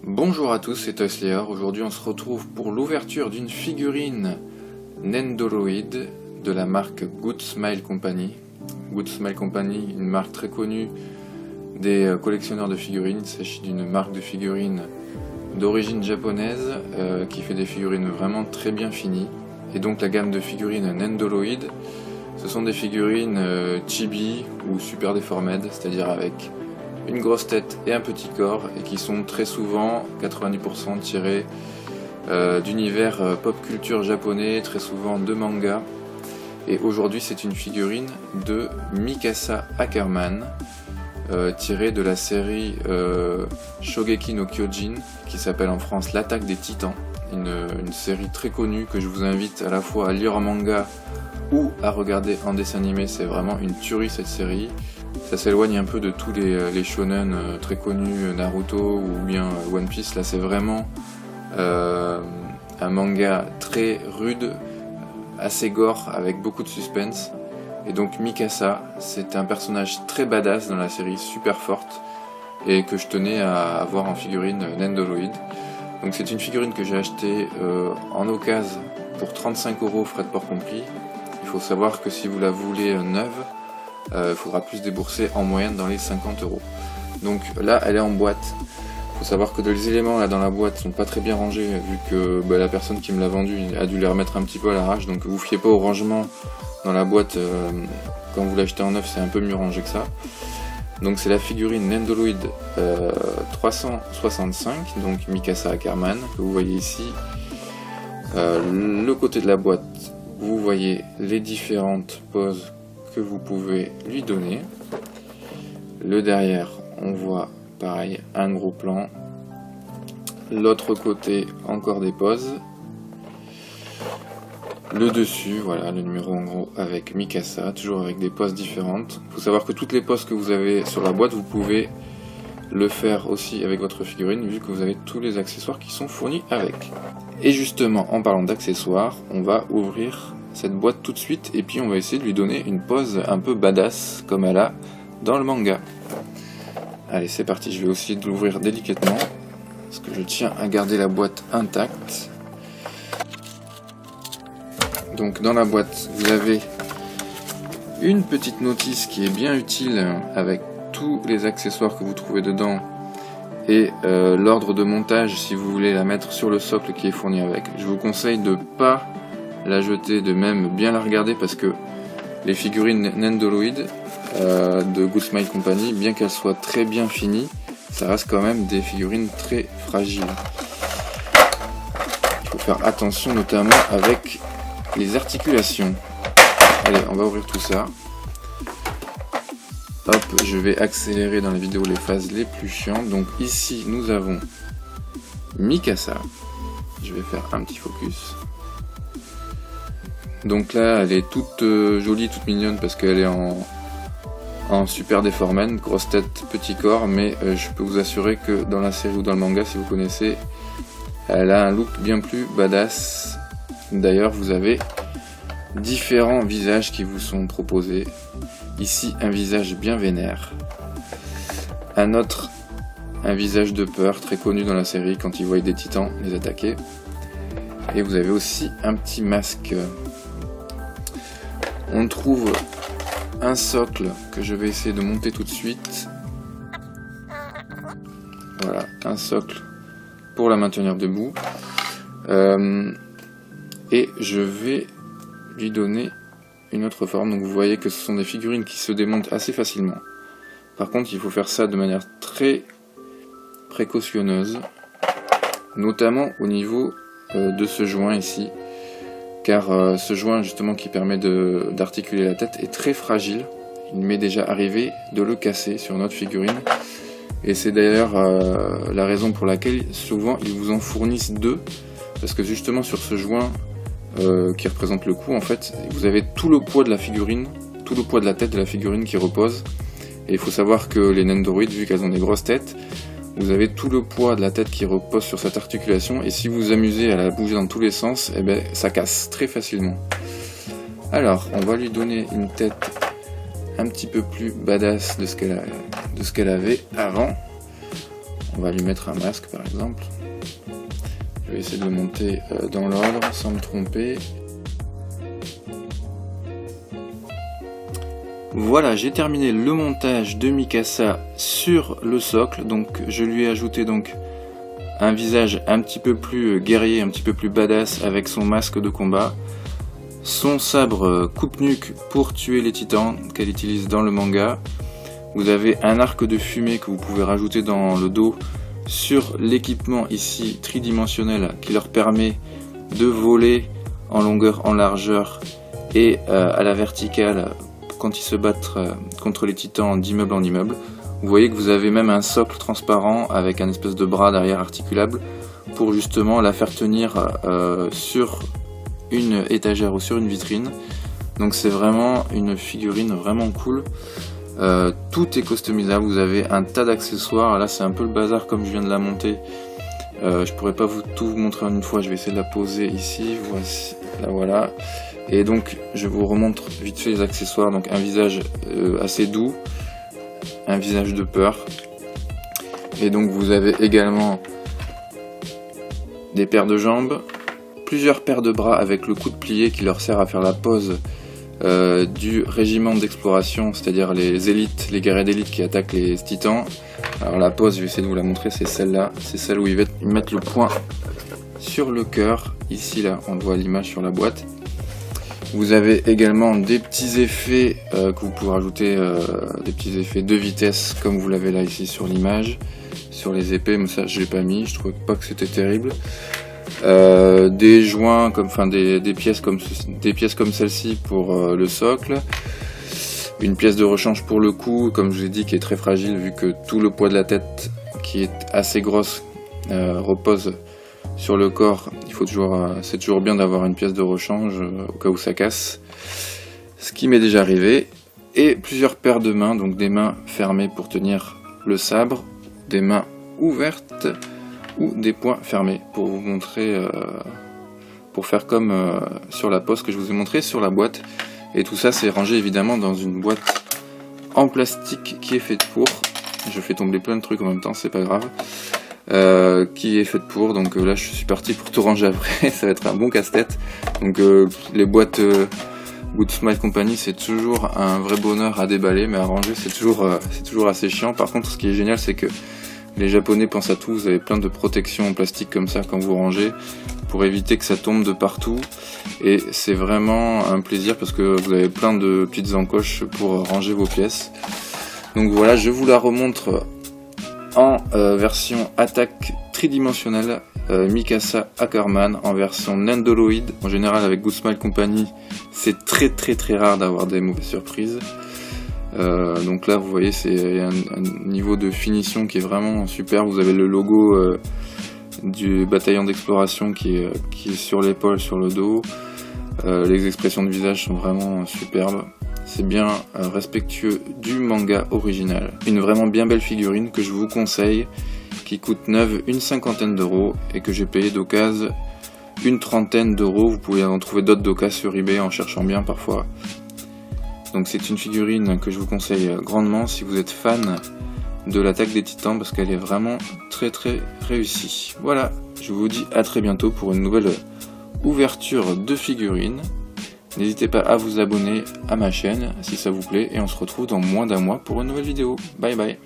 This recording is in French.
Bonjour à tous, c'est Toyslayer. Aujourd'hui on se retrouve pour l'ouverture d'une figurine Nendoroid de la marque Good Smile Company. Good Smile Company, une marque très connue des collectionneurs de figurines. Il s'agit d'une marque de figurines d'origine japonaise qui fait des figurines vraiment très bien finies. Et donc la gamme de figurines Nendoroid, ce sont des figurines chibi ou super deformed, c'est-à-dire avec une grosse tête et un petit corps, et qui sont très souvent 90% tirés d'univers pop culture japonais, très souvent de manga. Et aujourd'hui c'est une figurine de Mikasa Ackerman, tirée de la série Shogeki no Kyojin, qui s'appelle en France L'attaque des titans, une série très connue que je vous invite à la fois à lire en manga ou à regarder en dessin animé. C'est vraiment une tuerie cette série. Ça s'éloigne un peu de tous les shonen très connus, Naruto ou bien One Piece. Là c'est vraiment un manga très rude, assez gore, avec beaucoup de suspense. Et donc Mikasa, c'est un personnage très badass dans la série, super forte, et que je tenais à avoir en figurine Nendoroid. Donc c'est une figurine que j'ai achetée en occasion pour 35 €, frais de port compris. Il faut savoir que si vous la voulez neuve, il faudra plus débourser en moyenne dans les 50 €. Donc là elle est en boîte. Il faut savoir que les éléments là dans la boîte sont pas très bien rangés, vu que la personne qui me l'a vendu a dû les remettre un petit peu à l'arrache. Donc vous fiez pas au rangement dans la boîte. Quand vous l'achetez en neuf, c'est un peu mieux rangé que ça. Donc c'est la figurine Nendoroid 365, donc Mikasa Ackerman, que vous voyez ici. Le côté de la boîte, vous voyez les différentes poses que vous pouvez lui donner. Le derrière, on voit pareil un gros plan. L'autre côté, encore des poses. Le dessus, voilà le numéro en gros avec Mikasa, toujours avec des poses différentes. Il faut savoir que toutes les poses que vous avez sur la boîte, vous pouvez le faire aussi avec votre figurine, vu que vous avez tous les accessoires qui sont fournis avec. Et justement, en parlant d'accessoires, on va ouvrir cette boîte tout de suite, et puis on va essayer de lui donner une pose un peu badass comme elle a dans le manga. Allez, c'est parti. Je vais aussi de l'ouvrir délicatement parce que je tiens à garder la boîte intacte. Donc dans la boîte vous avez une petite notice qui est bien utile, avec tous les accessoires que vous trouvez dedans et l'ordre de montage si vous voulez la mettre sur le socle qui est fourni avec. Je vous conseille de pas la jeter, de même bien la regarder, parce que les figurines Nendoroid de Good Smile Company, bien qu'elles soient très bien finies, ça reste quand même des figurines très fragiles. Il faut faire attention notamment avec les articulations. Allez, on va ouvrir tout ça. Hop, je vais accélérer dans la vidéo les phases les plus chiantes. Donc ici nous avons Mikasa. Je vais faire un petit focus. Donc là, elle est toute jolie, toute mignonne, parce qu'elle est en super deformed, grosse tête, petit corps, mais je peux vous assurer que dans la série ou dans le manga, si vous connaissez, elle a un look bien plus badass. D'ailleurs, vous avez différents visages qui vous sont proposés. Ici, un visage bien vénère. Un autre, un visage de peur, très connu dans la série, quand ils voient des titans les attaquer. Et vous avez aussi un petit masque. On trouve un socle que je vais essayer de monter tout de suite. Voilà, un socle pour la maintenir debout. Et je vais lui donner une autre forme. Donc vous voyez que ce sont des figurines qui se démontent assez facilement. Par contre, il faut faire ça de manière très précautionneuse, notamment au niveau de ce joint ici. Car ce joint justement qui permet d'articuler la tête est très fragile. Il m'est déjà arrivé de le casser sur notre figurine. Et c'est d'ailleurs la raison pour laquelle souvent ils vous en fournissent deux. Parce que justement sur ce joint qui représente le cou, en fait, vous avez tout le poids de la figurine, tout le poids de la tête de la figurine qui repose. Et il faut savoir que les Nendoroid, vu qu'elles ont des grosses têtes, vous avez tout le poids de la tête qui repose sur cette articulation, et si vous vous amusez à la bouger dans tous les sens, eh ben, ça casse très facilement. Alors, on va lui donner une tête un petit peu plus badass de ce qu'elle avait avant. On va lui mettre un masque par exemple. Je vais essayer de le monter dans l'ordre sans me tromper. Voilà, j'ai terminé le montage de Mikasa sur le socle. Donc je lui ai ajouté donc un visage un petit peu plus guerrier, un petit peu plus badass avec son masque de combat. Son sabre coupe-nuque pour tuer les titans qu'elle utilise dans le manga. Vous avez un arc de fumée que vous pouvez rajouter dans le dos sur l'équipement ici tridimensionnel qui leur permet de voler en longueur, en largeur et à la verticale quand ils se battent contre les titans d'immeuble en immeuble. Vous voyez que vous avez même un socle transparent avec un espèce de bras derrière articulable pour justement la faire tenir sur une étagère ou sur une vitrine. Donc c'est vraiment une figurine vraiment cool. Tout est customisable, vous avez un tas d'accessoires. Là c'est un peu le bazar comme je viens de la monter. Je pourrais pas tout vous montrer en une fois, je vais essayer de la poser ici. Voici, là voilà. Et donc je vous remontre vite fait les accessoires. Donc un visage assez doux, un visage de peur. Et donc vous avez également des paires de jambes, plusieurs paires de bras avec le coude plié qui leur sert à faire la pose du régiment d'exploration, c'est-à-dire les élites, les guerriers d'élite qui attaquent les titans. Alors la pose, je vais essayer de vous la montrer, c'est celle-là, c'est celle où ils mettent le poing sur le cœur. Ici là, on voit l'image sur la boîte. Vous avez également des petits effets que vous pouvez rajouter, des petits effets de vitesse comme vous l'avez là ici sur l'image, sur les épées, mais ça je l'ai pas mis, je trouvais pas que c'était terrible. Des joints, des pièces comme celle-ci pour le socle, une pièce de rechange pour le cou, comme je vous ai dit, qui est très fragile vu que tout le poids de la tête, qui est assez grosse, repose sur le corps. C'est toujours bien d'avoir une pièce de rechange au cas où ça casse, ce qui m'est déjà arrivé. Et plusieurs paires de mains, donc des mains fermées pour tenir le sabre, des mains ouvertes ou des poings fermés pour vous montrer, pour faire comme sur la pose que je vous ai montré sur la boîte. Et tout ça c'est rangé évidemment dans une boîte en plastique qui est faite pour, je fais tomber plein de trucs en même temps, c'est pas grave, qui est faite pour, donc là je suis parti pour tout ranger après, ça va être un bon casse-tête. Donc les boîtes Good Smile Company, c'est toujours un vrai bonheur à déballer, mais à ranger c'est toujours assez chiant. Par contre ce qui est génial c'est que les Japonais pensent à tout, vous avez plein de protections en plastique comme ça quand vous rangez, pour éviter que ça tombe de partout. Et c'est vraiment un plaisir parce que vous avez plein de petites encoches pour ranger vos pièces. Donc voilà, je vous la remontre en version attaque tridimensionnelle, Mikasa Ackerman en version Nendoroid. En général avec Good Smile Company, c'est très rare d'avoir des mauvaises surprises. Donc là vous voyez c'est un niveau de finition qui est vraiment super. Vous avez le logo du bataillon d'exploration qui est sur l'épaule, sur le dos. Les expressions de visage sont vraiment superbes. C'est bien respectueux du manga original. Une vraiment bien belle figurine que je vous conseille, qui coûte neuve une cinquantaine d'euros et que j'ai payé d'occasion une trentaine d'euros. Vous pouvez en trouver d'autres d'occasion sur eBay en cherchant bien parfois. Donc c'est une figurine que je vous conseille grandement si vous êtes fan de l'attaque des titans, parce qu'elle est vraiment très réussie. Voilà, je vous dis à très bientôt pour une nouvelle ouverture de figurines. N'hésitez pas à vous abonner à ma chaîne si ça vous plaît, et on se retrouve dans moins d'un mois pour une nouvelle vidéo. Bye bye.